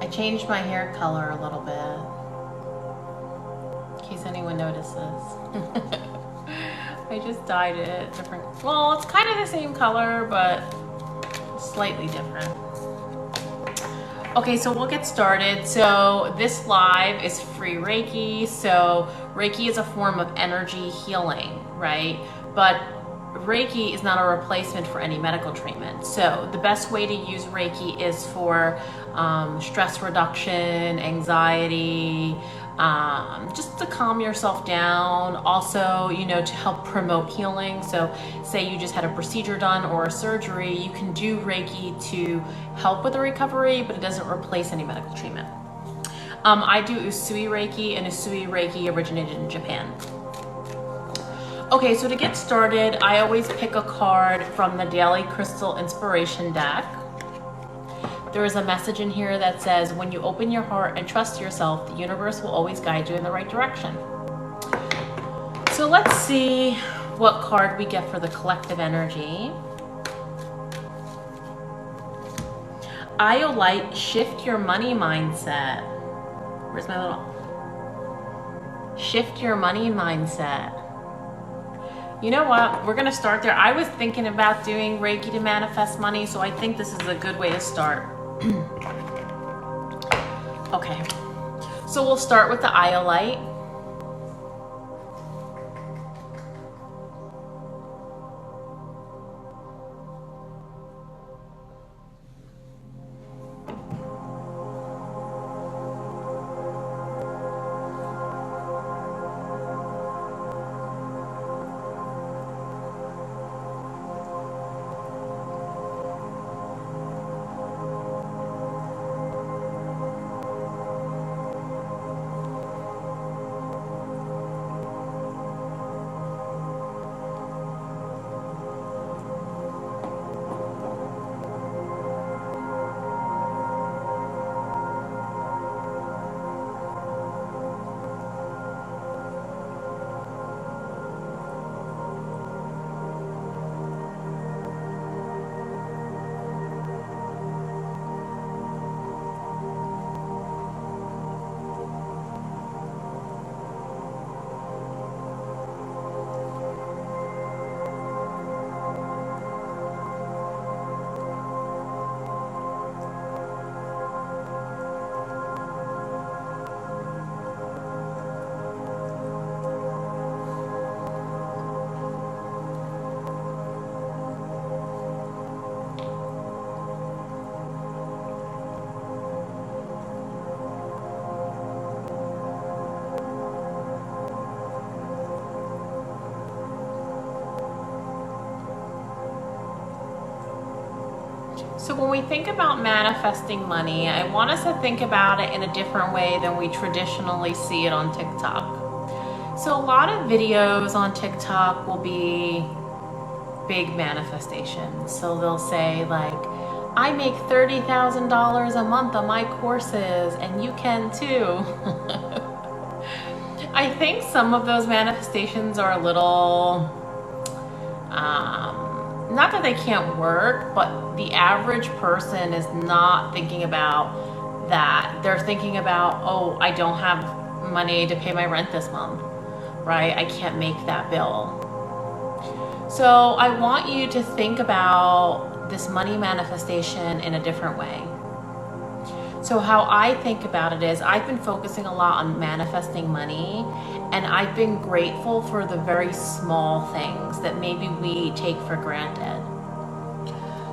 I changed my hair color a little bit, in case anyone notices. I just dyed it different. Well, it's kind of the same color, but slightly different. Okay, so we'll get started. So this live is free Reiki. So Reiki is a form of energy healing, right? But Reiki is not a replacement for any medical treatment. So the best way to use Reiki is for stress reduction, anxiety, just to calm yourself down. Also, you know, to help promote healing. So say you just had a procedure done or a surgery, you can do Reiki to help with the recovery, but it doesn't replace any medical treatment. I do Usui Reiki, and Usui Reiki originated in Japan. Okay, so to get started, I always pick a card from the Daily Crystal Inspiration deck. There is a message in here that says, when you open your heart and trust yourself, the universe will always guide you in the right direction. So let's see what card we get for the collective energy. Iolite, shift your money mindset. Where's my little? Shift your money mindset. You know what? We're going to start there. I was thinking about doing Reiki to manifest money, so I think this is a good way to start. Okay. So we'll start with the Iolite. So when we think about manifesting money, I want us to think about it in a different way than we traditionally see it on TikTok. So a lot of videos on TikTok will be big manifestations. So they'll say like, I make $30,000 a month on my courses, and you can too. I think some of those manifestations are a little, not that they can't work, but the average person is not thinking about that. They're thinking about, oh, I don't have money to pay my rent this month, right? I can't make that bill. So I want you to think about this money manifestation in a different way. So how I think about it is, I've been focusing a lot on manifesting money, and I've been grateful for the very small things that maybe we take for granted.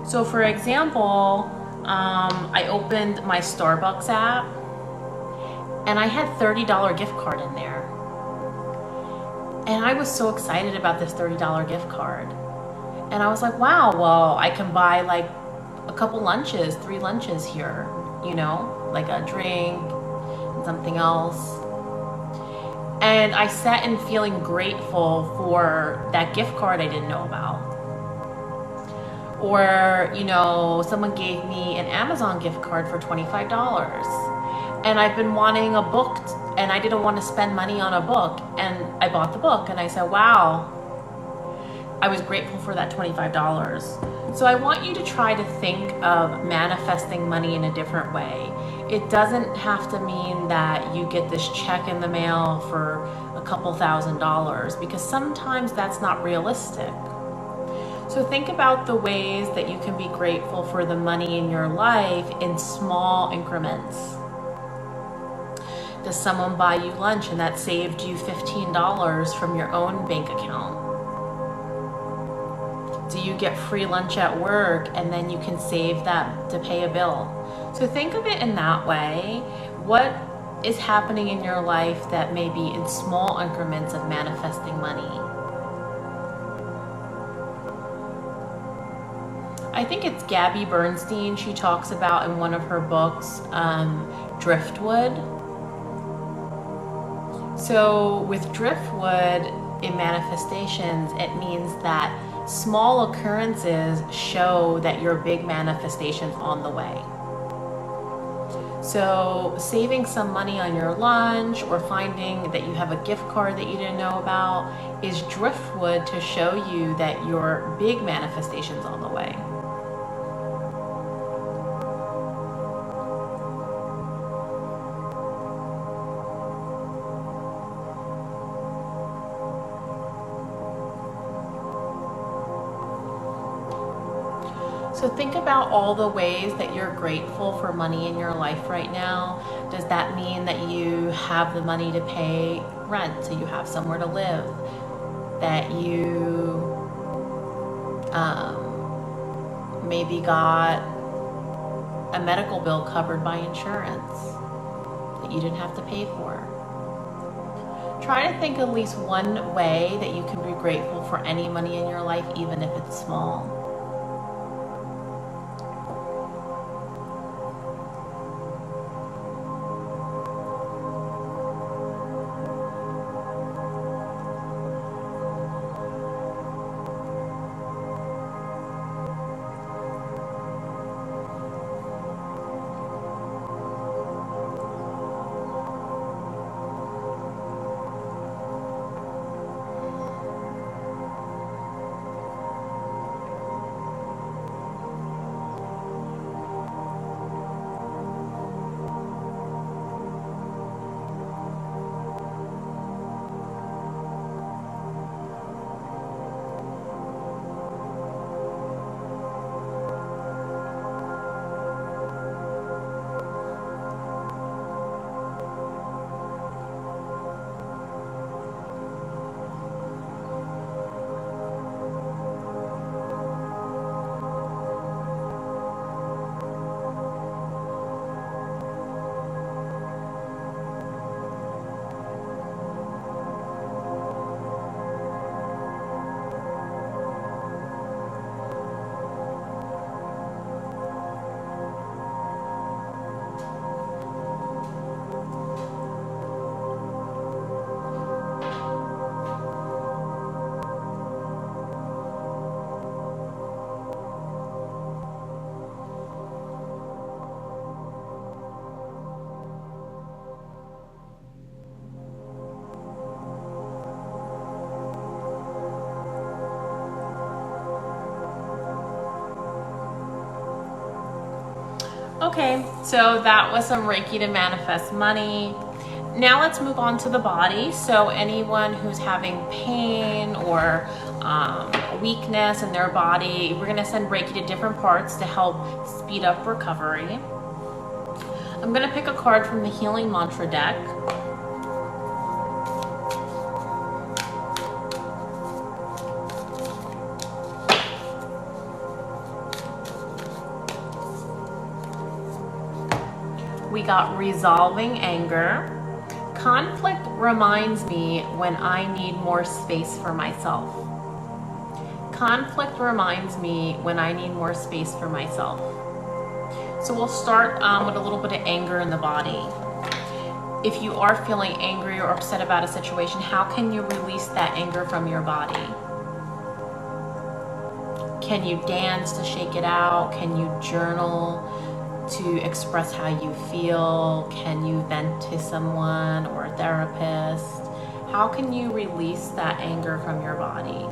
So for example, I opened my Starbucks app, and I had $30 gift card in there. And I was so excited about this $30 gift card. And I was like, wow, well, I can buy like a couple lunches, 3 lunches here, you know, like a drink and something else. And I sat in feeling grateful for that gift card I didn't know about. Or, you know, someone gave me an Amazon gift card for $25. And I've been wanting a book, and I didn't want to spend money on a book. And I bought the book, and I said, wow, I was grateful for that $25. So I want you to try to think of manifesting money in a different way. It doesn't have to mean that you get this check in the mail for a couple $1,000s, because sometimes that's not realistic. So think about the ways that you can be grateful for the money in your life in small increments. Does someone buy you lunch and that saved you $15 from your own bank account? Do you get free lunch at work and then you can save that to pay a bill? So think of it in that way. What is happening in your life that may be in small increments of manifesting money? I think it's Gabby Bernstein. She talks about in one of her books, driftwood. So with driftwood in manifestations, it means that small occurrences show that your big manifestation's on the way. So saving some money on your lunch or finding that you have a gift card that you didn't know about is driftwood to show you that your big manifestation's on the way. So think about all the ways that you're grateful for money in your life right now. Does that mean that you have the money to pay rent, so you have somewhere to live? That you maybe got a medical bill covered by insurance that you didn't have to pay for? Try to think at least one way that you can be grateful for any money in your life, even if it's small. Okay, so that was some Reiki to manifest money. Now let's move on to the body. So anyone who's having pain or weakness in their body, we're gonna send Reiki to different parts to help speed up recovery. I'm gonna pick a card from the Healing Mantra deck. We got resolving anger. Conflict reminds me when I need more space for myself. Conflict reminds me when I need more space for myself. So we'll start with a little bit of anger in the body. If you are feeling angry or upset about a situation, how can you release that anger from your body? Can you dance to shake it out? Can you journal to express how you feel? Can you vent to someone or a therapist? How can you release that anger from your body?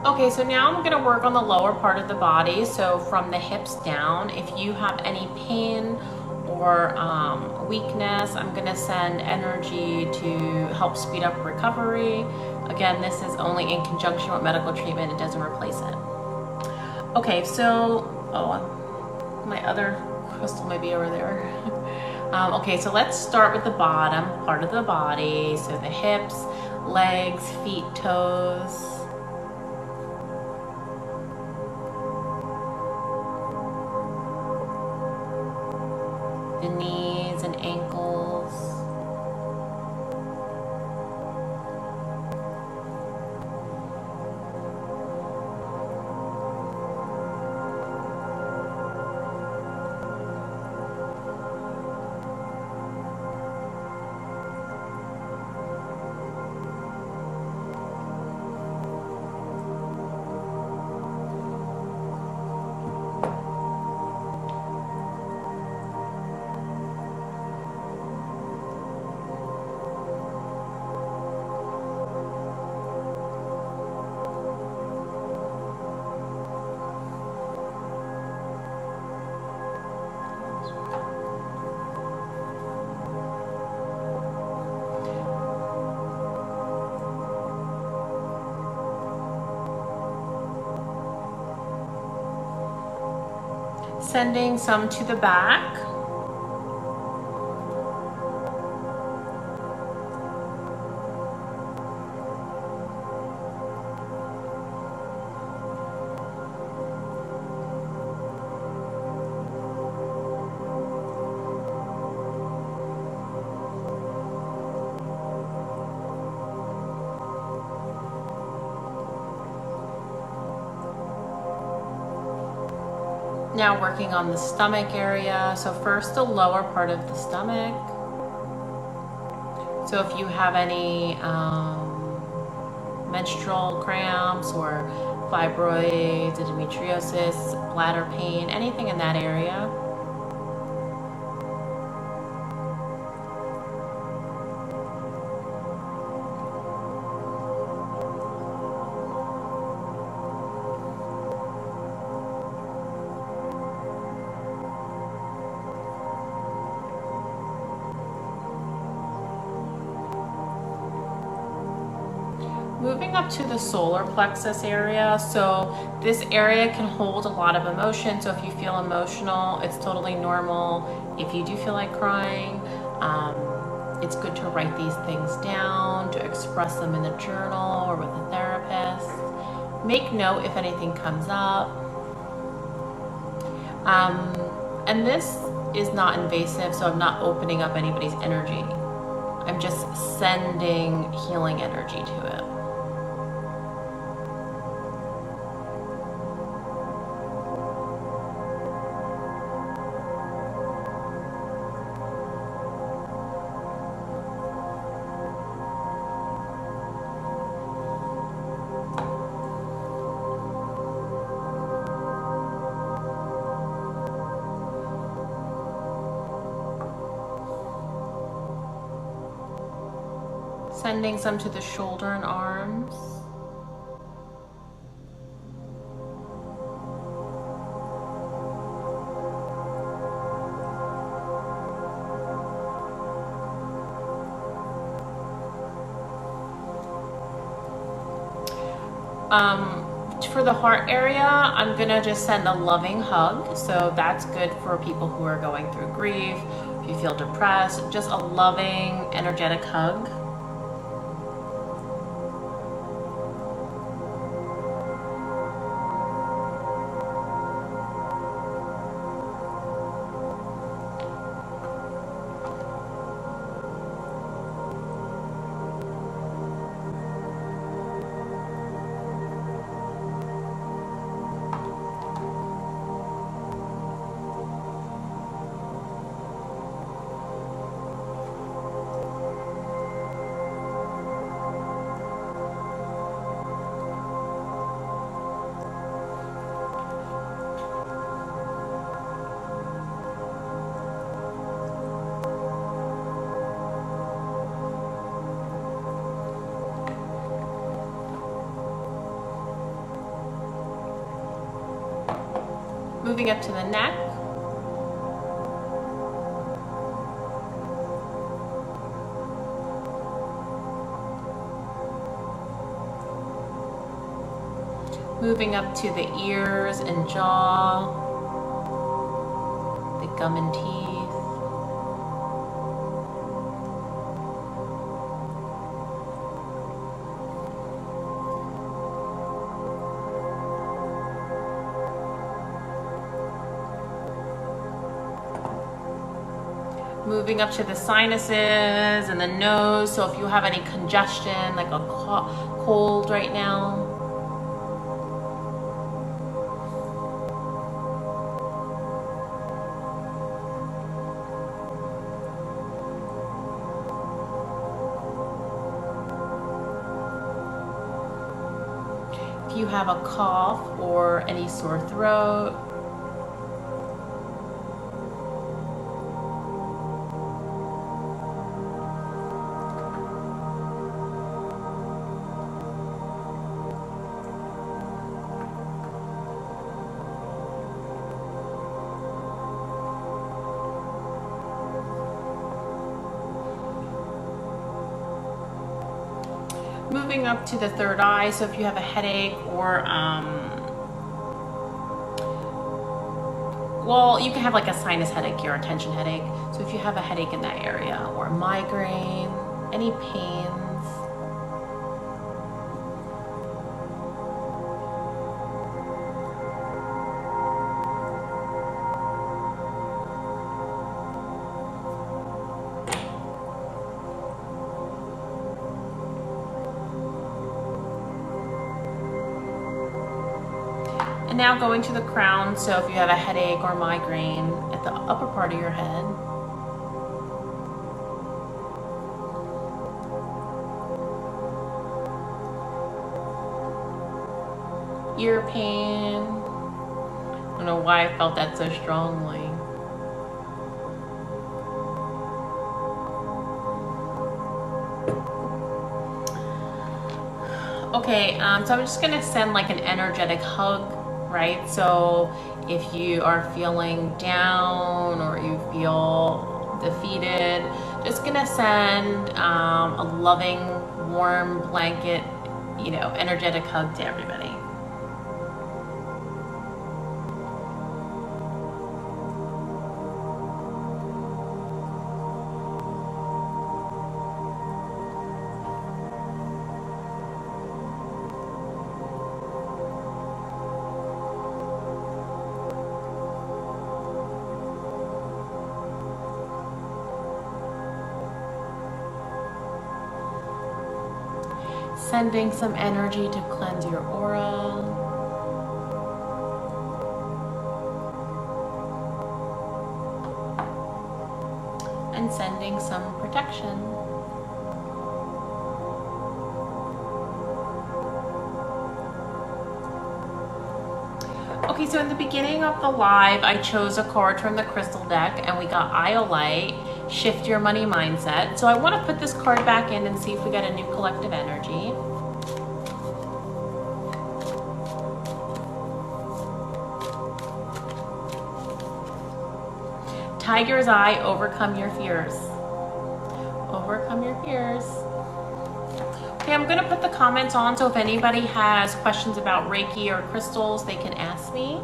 Okay, so now I'm gonna work on the lower part of the body. So from the hips down, if you have any pain or weakness, I'm gonna send energy to help speed up recovery. Again, this is only in conjunction with medical treatment. It doesn't replace it. Okay, so, my other crystal may be over there. Okay, so let's start with the bottom part of the body. So the hips, legs, feet, toes. The knees and ankles. Sending some to the back. Now working on the stomach area. So first the lower part of the stomach. So if you have any menstrual cramps or fibroids, endometriosis, bladder pain, anything in that area. Moving up to the solar plexus area. So this area can hold a lot of emotion. So if you feel emotional, it's totally normal. If you do feel like crying, it's good to write these things down, to express them in the journal or with a therapist. Make note if anything comes up. And this is not invasive, so I'm not opening up anybody's energy. I'm just sending healing energy to it. Sending some to the shoulder and arms. For the heart area, I'm gonna just send a loving hug. So that's good for people who are going through grief. If you feel depressed, just a loving, energetic hug. Moving up to the neck. Moving up to the ears and jaw, the gum and teeth. Moving up to the sinuses and the nose. So if you have any congestion, like a cold right now. If you have a cough or any sore throat. Moving up to the third eye, so if you have a headache or, well, you can have like a sinus headache or a tension headache. So if you have a headache in that area or a migraine, any pains. And now going to the crown, so if you have a headache or migraine at the upper part of your head. Ear pain. I don't know why I felt that so strongly. Okay, so I'm just gonna send like an energetic hug, right? So if you are feeling down or you feel defeated, just gonna send a loving, warm blanket, energetic hug to everybody. Sending some energy to cleanse your aura. And sending some protection. Okay, so in the beginning of the live, I chose a card from the crystal deck and we got Iolite, Shift Your Money Mindset. So I want to put this card back in and see if we get a new collective energy. Tiger's Eye, Overcome Your Fears. Overcome your fears. Okay, I'm going to put the comments on, so if anybody has questions about Reiki or crystals, they can ask me.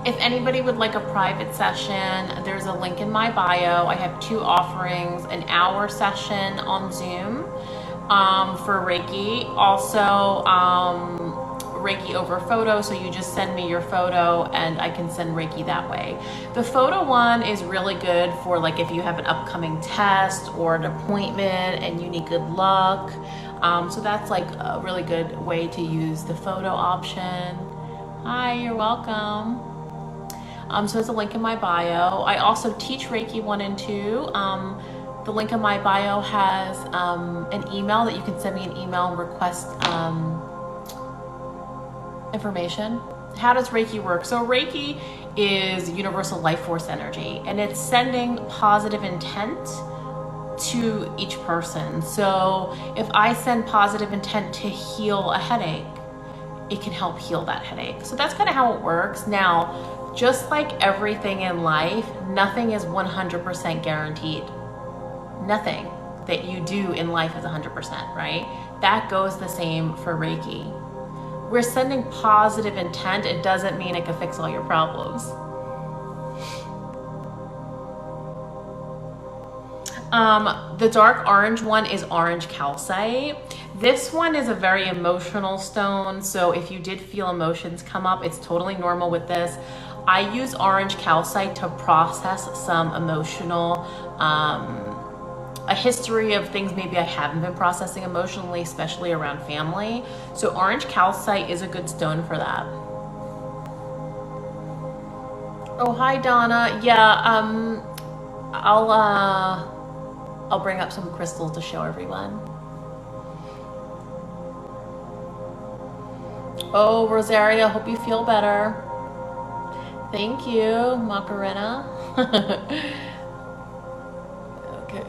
If anybody would like a private session, there's a link in my bio. I have 2 offerings, an hour session on Zoom for Reiki. Also, Reiki over photo, so you just send me your photo and I can send Reiki that way. The photo one is really good for like if you have an upcoming test or an appointment and you need good luck. So that's like a really good way to use the photo option. Hi, you're welcome. So there's a link in my bio. I also teach Reiki 1 and 2. The link in my bio has an email that you can send me an email and request information. How does Reiki work? So Reiki is universal life force energy, and it's sending positive intent to each person. So if I send positive intent to heal a headache, it can help heal that headache. So that's kind of how it works. Now, just like everything in life, nothing is 100% guaranteed. Nothing that you do in life is 100%, right? That goes the same for Reiki. We're sending positive intent. It doesn't mean it can fix all your problems. The dark orange one is orange calcite. This one is a very emotional stone, so if you did feel emotions come up, it's totally normal with this. I use orange calcite to process some emotional, a history of things maybe I haven't been processing emotionally, especially around family. So orange calcite is a good stone for that. Oh, hi Donna. Yeah, I'll bring up some crystals to show everyone. Oh, Rosaria, hope you feel better. Thank you, Macarena. Okay.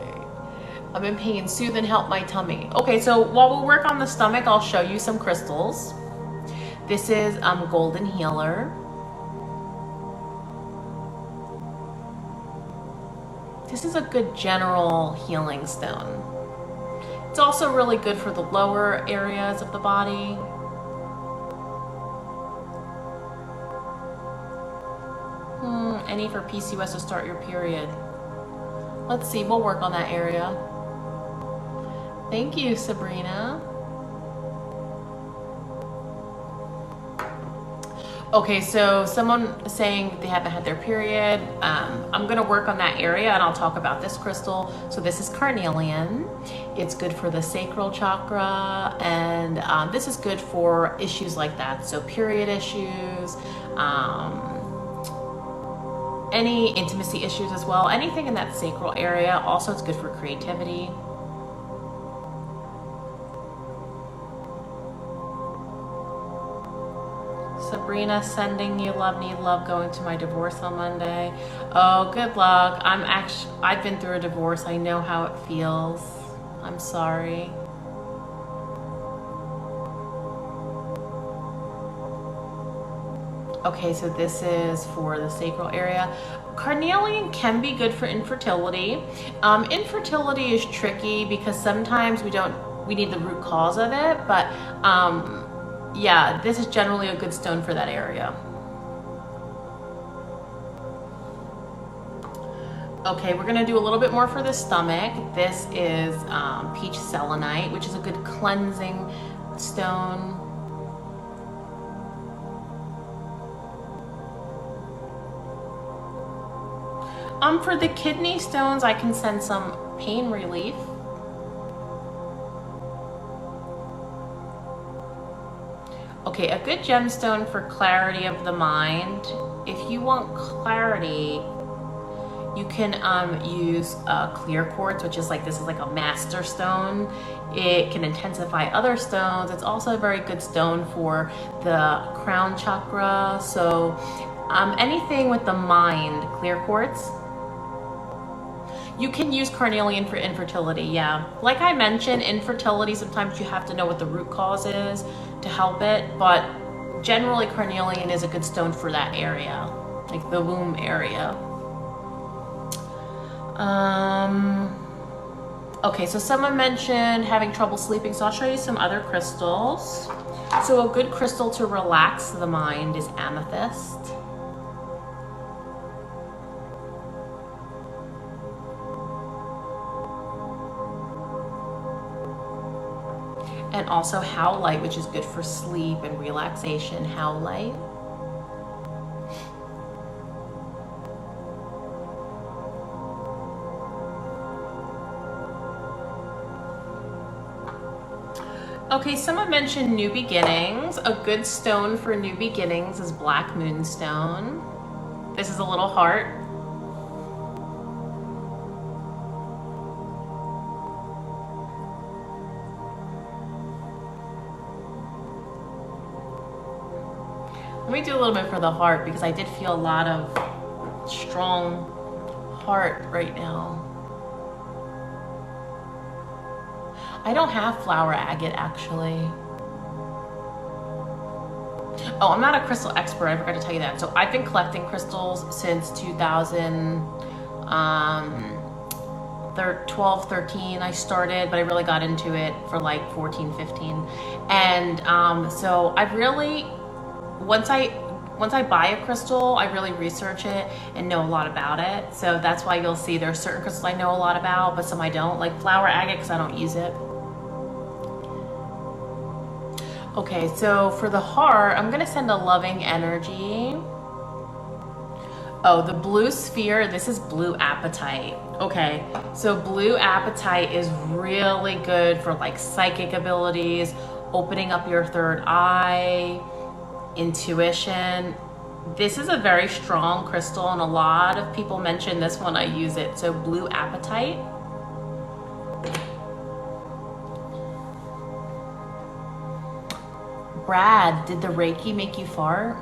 I'm in pain. Soothe and help my tummy. Okay, so while we work on the stomach, I'll show you some crystals. This is Golden Healer. This is a good general healing stone. It's also really good for the lower areas of the body. Any for PCOS to start your period. Let's see, we'll work on that area. Thank you, Sabrina. Okay, so someone saying they haven't had their period. I'm gonna work on that area and I'll talk about this crystal. So this is carnelian. It's good for the sacral chakra, and this is good for issues like that. So period issues, any intimacy issues as well, anything in that sacral area. Also, it's good for creativity. Sabrina sending you love, need love, going to my divorce on Monday. Oh, good luck. I've been through a divorce. I know how it feels. I'm sorry. Okay, so this is for the sacral area. Carnelian can be good for infertility. Infertility is tricky because sometimes we need the root cause of it, but yeah, this is generally a good stone for that area. Okay, we're gonna do a little bit more for the stomach. This is peach selenite, which is a good cleansing stone. For the kidney stones, I can send some pain relief. Okay, a good gemstone for clarity of the mind. If you want clarity, you can use clear quartz, which is like, this is like a master stone. It can intensify other stones. It's also a very good stone for the crown chakra. So anything with the mind, clear quartz. You can use carnelian for infertility, yeah. Like I mentioned, infertility, sometimes you have to know what the root cause is to help it, but generally carnelian is a good stone for that area, like the womb area. Okay, so someone mentioned having trouble sleeping, so I'll show you some other crystals. So a good crystal to relax the mind is amethyst. And also howlite, which is good for sleep and relaxation. Howlite. Okay, someone mentioned new beginnings. A good stone for new beginnings is black moonstone. This is a little heart. Let me do a little bit for the heart because I did feel a lot of strong heart right now. I don't have flower agate actually. Oh, I'm not a crystal expert, I forgot to tell you that. So I've been collecting crystals since 2012, 13 I started, but I really got into it for like 14, 15. And so I've really, once I buy a crystal, I really research it and know a lot about it. So that's why you'll see there's certain crystals I know a lot about, but some I don't, like flower agate because I don't use it. Okay, so for the heart, I'm gonna send a loving energy. Oh, the blue sphere, this is blue apatite. Okay, so blue apatite is really good for like psychic abilities, opening up your third eye, intuition. This is a very strong crystal and a lot of people mention this when I use it. So blue apatite. Brad, did the Reiki make you fart?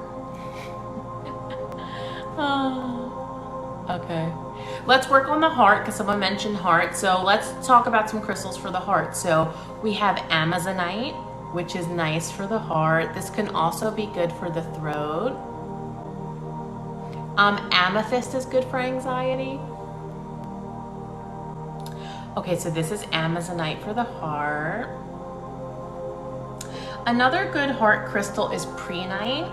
Oh, okay. Let's work on the heart because someone mentioned heart. So let's talk about some crystals for the heart. So we have Amazonite, which is nice for the heart. This can also be good for the throat. Amethyst is good for anxiety. Okay, so this is Amazonite for the heart. Another good heart crystal is prehnite.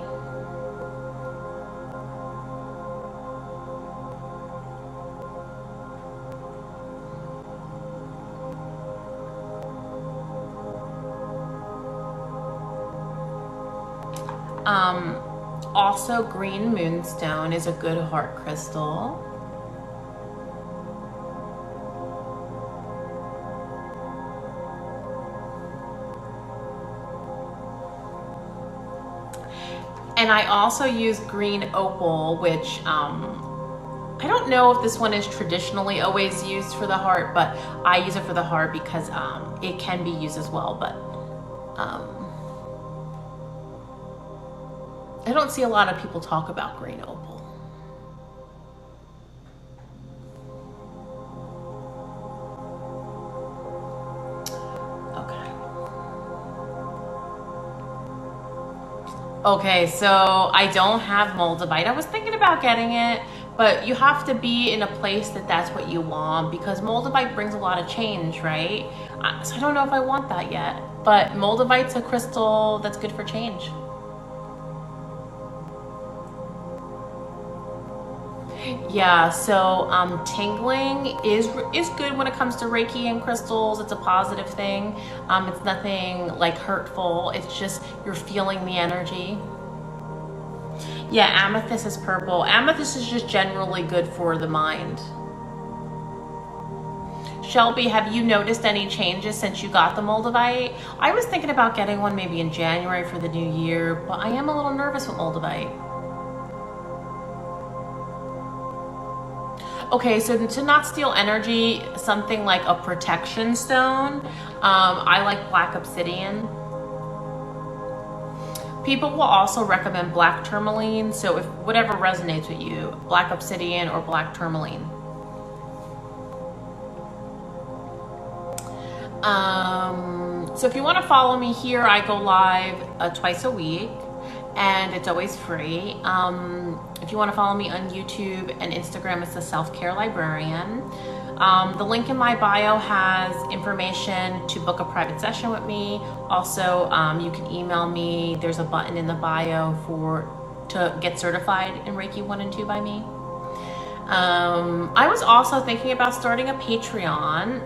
Also, green moonstone is a good heart crystal. And I also use green opal, which I don't know if this one is traditionally always used for the heart, but I use it for the heart because it can be used as well. But I don't see a lot of people talk about green opal. Okay, so I don't have moldavite. I was thinking about getting it, but you have to be in a place that's what you want because moldavite brings a lot of change, right? So I don't know if I want that yet, but moldavite's a crystal that's good for change. Yeah, so tingling is good when it comes to Reiki and crystals. It's a positive thing. It's nothing like hurtful. It's just you're feeling the energy. Yeah, amethyst is purple. Amethyst is just generally good for the mind. Shelby, have you noticed any changes since you got the moldavite? I was thinking about getting one maybe in January for the new year, but I am a little nervous with moldavite. Okay, so to not steal energy, something like a protection stone. I like black obsidian. People will also recommend black tourmaline, so if whatever resonates with you, black obsidian or black tourmaline. So if you want to follow me here, I go live twice a week. And it's always free. If you want to follow me on YouTube and Instagram, it's the Self-Care Librarian. The link in my bio has information to book a private session with me. Also, you can email me. There's a button in the bio to get certified in Reiki 1 and 2 by me. I was also thinking about starting a Patreon.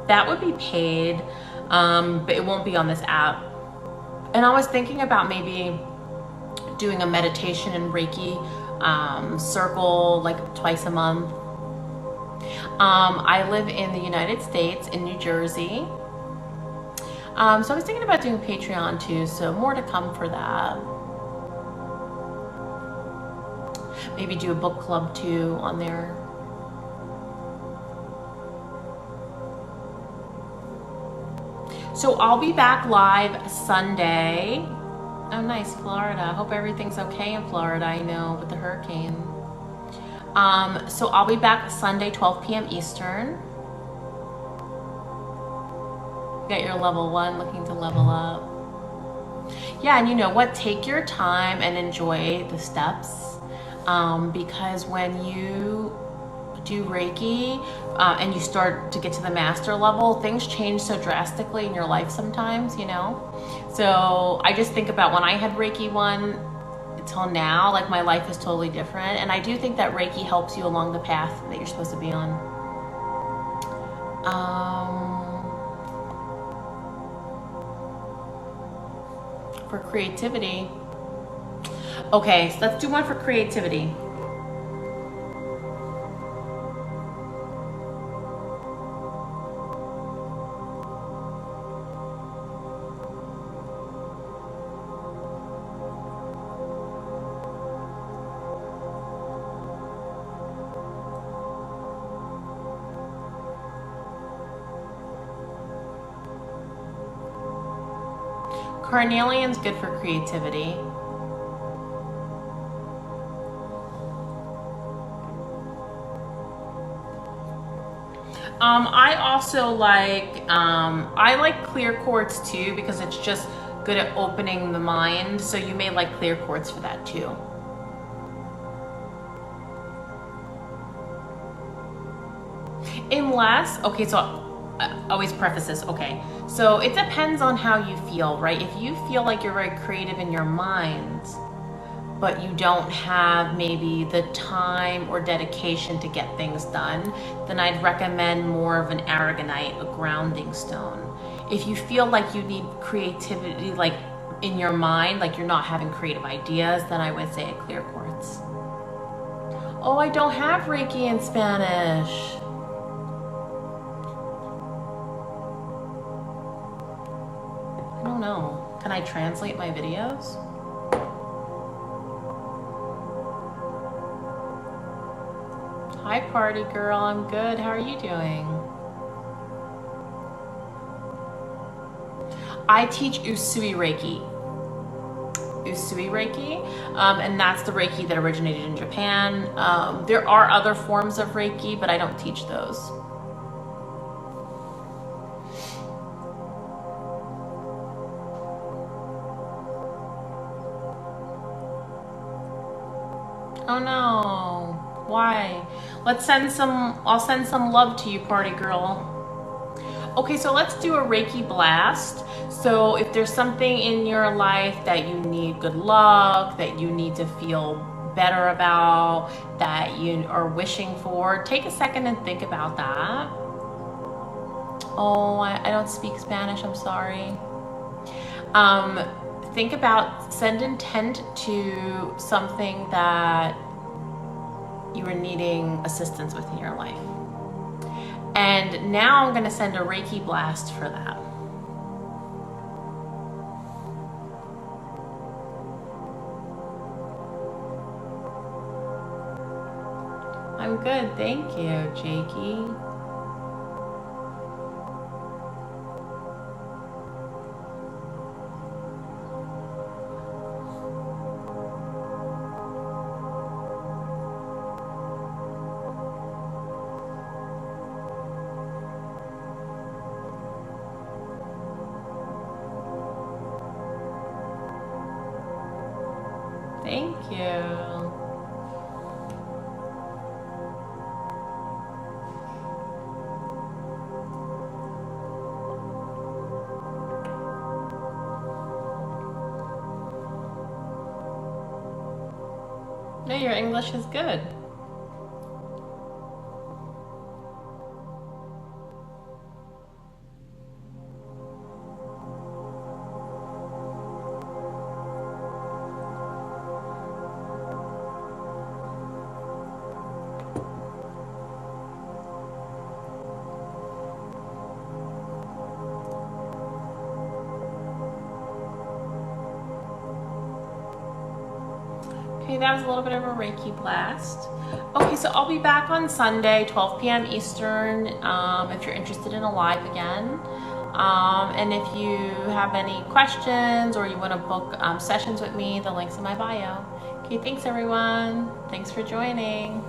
That would be paid, but it won't be on this app. And I was thinking about maybe doing a meditation and Reiki circle like twice a month. I live in the United States, in New Jersey. So I was thinking about doing Patreon too, so more to come for that. Maybe do a book club too on there. So I'll be back live Sunday. Oh, nice, Florida. I hope everything's okay in Florida, I know, with the hurricane. So I'll be back Sunday, 12 p.m. Eastern. got your level 1 looking to level up. Yeah, and you know what? Take your time and enjoy the steps, because when you do Reiki and you start to get to the master level, things change so drastically in your life sometimes, you know? So I just think about when I had Reiki 1 until now, like my life is totally different. And I do think that Reiki helps you along the path that you're supposed to be on. For creativity. Okay, so let's do one for creativity. Carnelian's good for creativity. I also like, I like clear quartz too, because it's just good at opening the mind. So you may like clear quartz for that too. Unless, okay, so I always preface this, okay, so it depends on how you feel, right? If you feel like you're very creative in your mind, but you don't have maybe the time or dedication to get things done, then I'd recommend more of an aragonite, a grounding stone. If you feel like you need creativity, like in your mind, like you're not having creative ideas, then I would say a clear quartz. Oh, I don't have Reiki in Spanish. I don't know. Can I translate my videos? Hi, party girl. I'm good. How are you doing? I teach Usui Reiki. Usui Reiki, and that's the Reiki that originated in Japan. There are other forms of Reiki, but I don't teach those. Oh no, why? Let's send some, I'll send some love to you, party girl. Okay, so let's do a Reiki blast. So if there's something in your life that you need good luck, that you need to feel better about, that you are wishing for, take a second and think about that. Oh, I don't speak Spanish, I'm sorry. Think about, send intent to something that you are needing assistance with in your life. And now I'm going to send a Reiki blast for that. I'm good, thank you, Jakey. Thank you. No, your English is good. Okay, that was a little bit of a Reiki blast. Okay, so I'll be back on Sunday, 12 p.m. Eastern, if you're interested in a live again. And if you have any questions or you want to book sessions with me, the link's in my bio. Okay, thanks everyone. Thanks for joining.